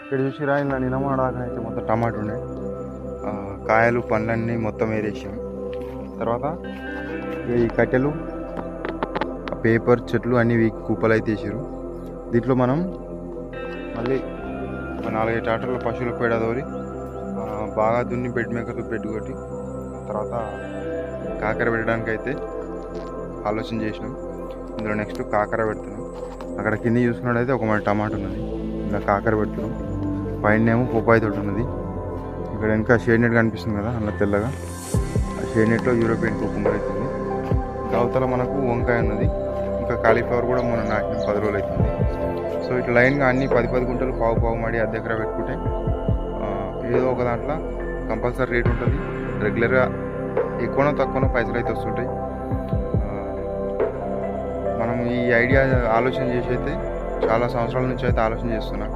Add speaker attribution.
Speaker 1: ఇక్కడ చూసిరా ఇలా నిలమాడాకనైతే మొత్తం టమాటా ఉండే కాయలు పండ్లన్నీ మొత్తం ఏరేసాం. తర్వాత ఈ కట్టెలు పేపర్ చెట్లు అన్నీ కుప్పలు అయితే వేసారు. దీంట్లో మనం మళ్ళీ ఒక 4-5 ట్రాక్టర్ల పశువుల పేడ తోలి బాగా దున్ని బెడ్ మేకర్తో బెడ్ కొట్టి తర్వాత కాకర పెట్టడానికి అయితే ఆలోచన చేసినాం. ఇందులో నెక్స్ట్ కాకర పెడుతున్నాం. అక్కడ కింద చూసుకున్నట్టయితే ఒక మన టమాటా ఉన్నది, ఇలా కాకర పెడుతున్నాం. పైన ఏమో పొపాయి తోటి ఉన్నది. ఇక్కడ ఇంకా షేడ్ నెట్ కనిపిస్తుంది కదా అలా తెల్లగా, ఆ షేడ్ నెట్లో యూరోపియన్ కుకుంబర్ అవుతుంది. అవతల మనకు వంకాయ ఉన్నది, ఇంకా కాలీఫ్లవర్ కూడా మనం నాటిన 10 రోజులు అవుతుంది. సో ఇట్లా లైన్గా అన్ని 10 గుంటలు పావు మడి అద్దె ఎకరా పెట్టుకుంటే ఏదో ఒక దాంట్లో కంపల్సరీ రేట్ ఉంటుంది. రెగ్యులర్గా ఎక్కువనో తక్కువనో పైసలు అయితే వస్తుంటాయి. మనం ఈ ఐడియా ఆలోచన చేసి అయితే చాలా సంవత్సరాల నుంచి అయితే ఆలోచన చేస్తున్నాం.